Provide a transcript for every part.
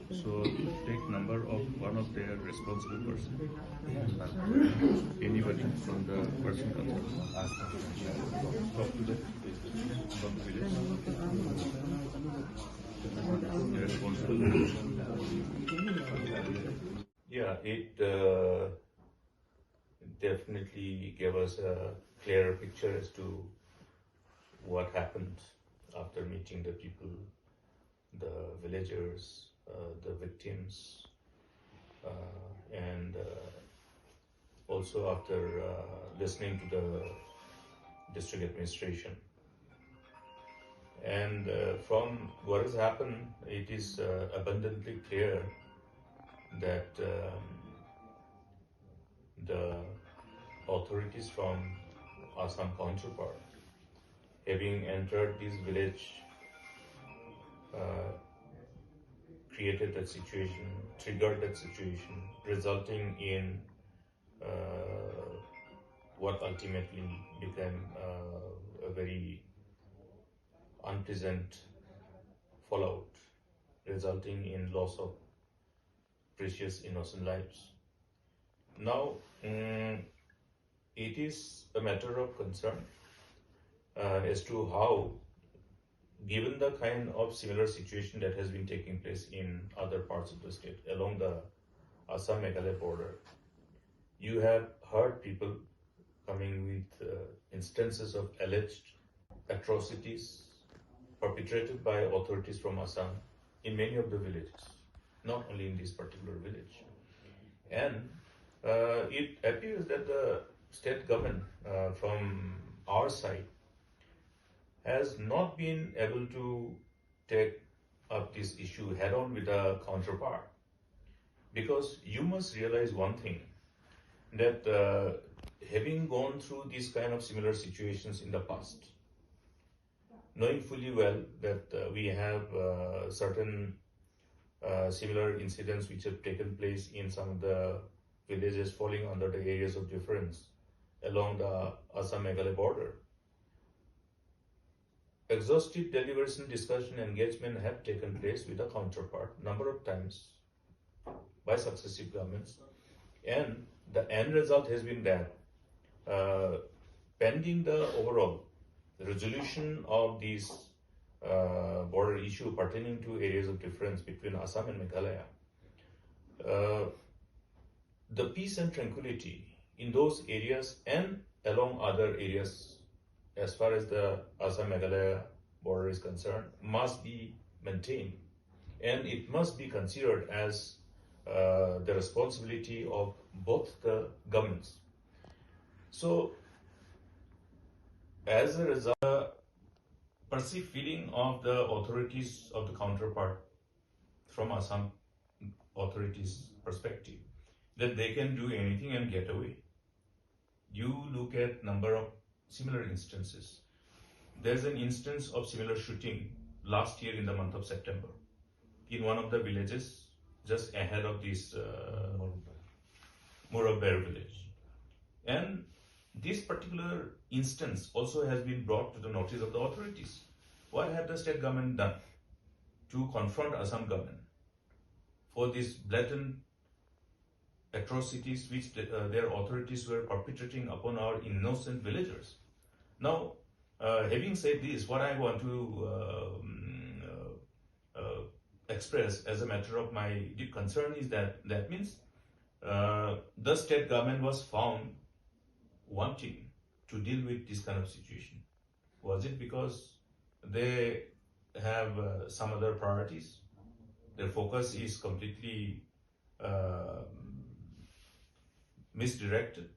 So take number of one of their responsible person. Anybody from the person concerned. Talk to them from the village. The responsible. Yeah, it definitely gave us a clearer picture as to what happened after meeting the people, the villagers, the victims, and also after listening to the district administration. And from what has happened, it is abundantly clear that the authorities from Assam counterpart, having entered this village, created that situation, triggered that situation, resulting in what ultimately became a very unpleasant fallout, resulting in loss of precious innocent lives. Now, it is a matter of concern as to how, given the kind of similar situation that has been taking place in other parts of the state along the Assam-Meghalaya border, you have heard people coming with instances of alleged atrocities perpetrated by authorities from Assam in many of the villages, not only in this particular village. And it appears that the state government from our side has not been able to take up this issue head on with a counterpart. Because you must realize one thing, that having gone through these kind of similar situations in the past, knowing fully well that we have certain similar incidents which have taken place in some of the villages falling under the areas of difference along the Assam-Meghalaya border. Exhaustive deliberation, discussion, engagement have taken place with a counterpart number of times by successive governments, and the end result has been that pending the overall resolution of this border issue pertaining to areas of difference between Assam and Meghalaya, the peace and tranquility in those areas and along other areas as far as the Assam-Meghalaya border is concerned must be maintained, and it must be considered as the responsibility of both the governments. So, as a result, the perceived feeling of the authorities of the counterpart from Assam authorities' perspective that they can do anything and get away. You look at number of similar instances. There's an instance of similar shooting last year in the month of September in one of the villages just ahead of this Mukroh-o village. And this particular instance also has been brought to the notice of the authorities. What had the state government done to confront Assam government for these blatant atrocities which their authorities were perpetrating upon our innocent villagers? Now, having said this, what I want to express as a matter of my deep concern is that means the state government was found wanting to deal with this kind of situation. Was it because they have some other priorities? Their focus is completely misdirected.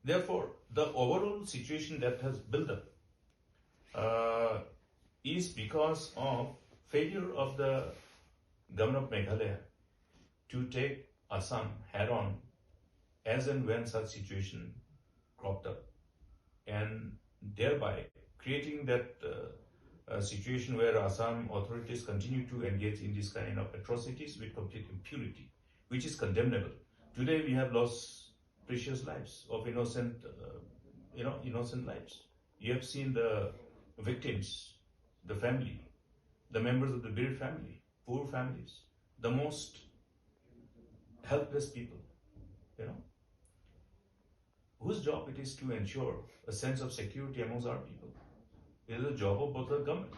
Therefore, the overall situation that has built up is because of failure of the government of Meghalaya to take Assam head on as and when such situation cropped up. thereby creating that situation where Assam authorities continue to engage in this kind of atrocities with complete impunity, which is condemnable. Today we have lost precious lives of innocent lives. You have seen the victims, the family, the members of the Bir family, poor families, the most helpless people, whose job it is to ensure a sense of security amongst our people. It is a job of both the government.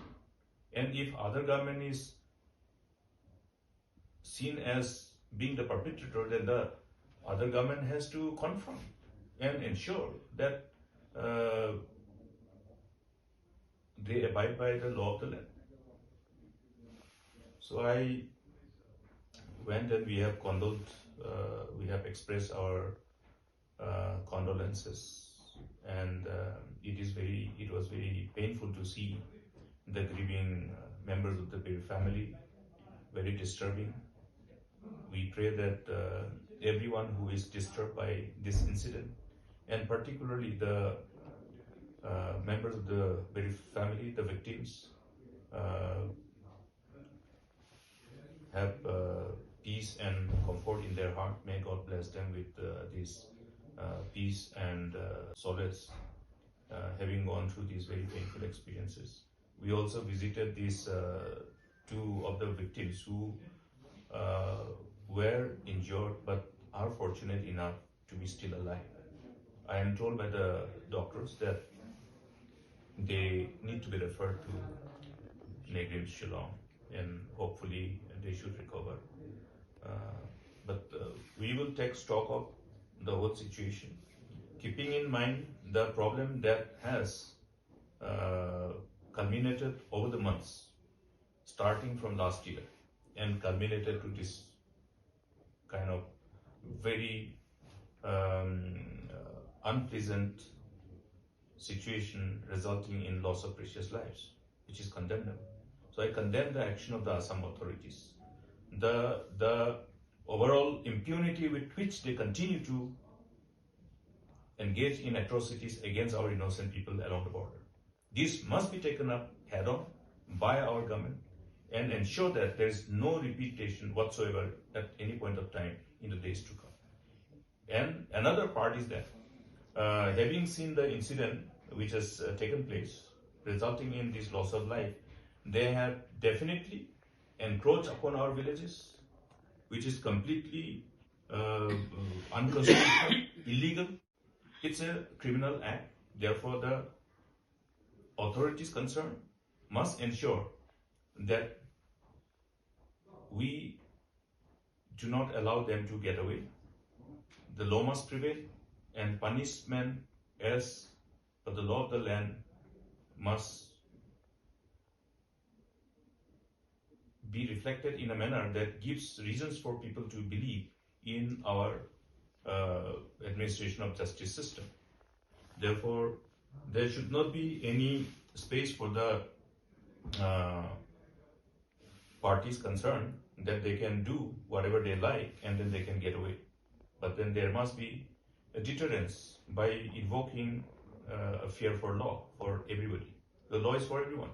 And if other government is seen as being the perpetrator, then the other government has to confront and ensure that they abide by the law of the land. So I went and we have we have expressed our condolences, and it was very painful to see the grieving members of the Bir family, very disturbing. We pray that everyone who is disturbed by this incident, and particularly the members of the Bir family, the victims, have peace and comfort in their heart. May God bless them with this peace and solace, having gone through these very painful experiences. We also visited these two of the victims who were injured but are fortunate enough to be still alive. I am told by the doctors that they need to be referred to Negrim Shillong, and hopefully they should recover. But we will take stock of the whole situation, keeping in mind the problem that has culminated over the months, starting from last year, and culminated to this kind of very unpleasant situation resulting in loss of precious lives, which is condemnable. So I condemn the action of the Assam authorities. The overall impunity with which they continue to engage in atrocities against our innocent people along the border. This must be taken up head on by our government and ensure that there is no repetition whatsoever at any point of time in the days to come. And another part is that having seen the incident which has taken place, resulting in this loss of life, they have definitely encroached upon our villages, which is completely unconstitutional, illegal. It's a criminal act. Therefore, the authorities concerned must ensure that we do not allow them to get away. The law must prevail, and punishment as per the law of the land must be reflected in a manner that gives reasons for people to believe in our administration of justice system. Therefore, there should not be any space for the parties concerned that they can do whatever they like and then they can get away. But then there must be a deterrence by invoking a fear for law for everybody. The law is for everyone.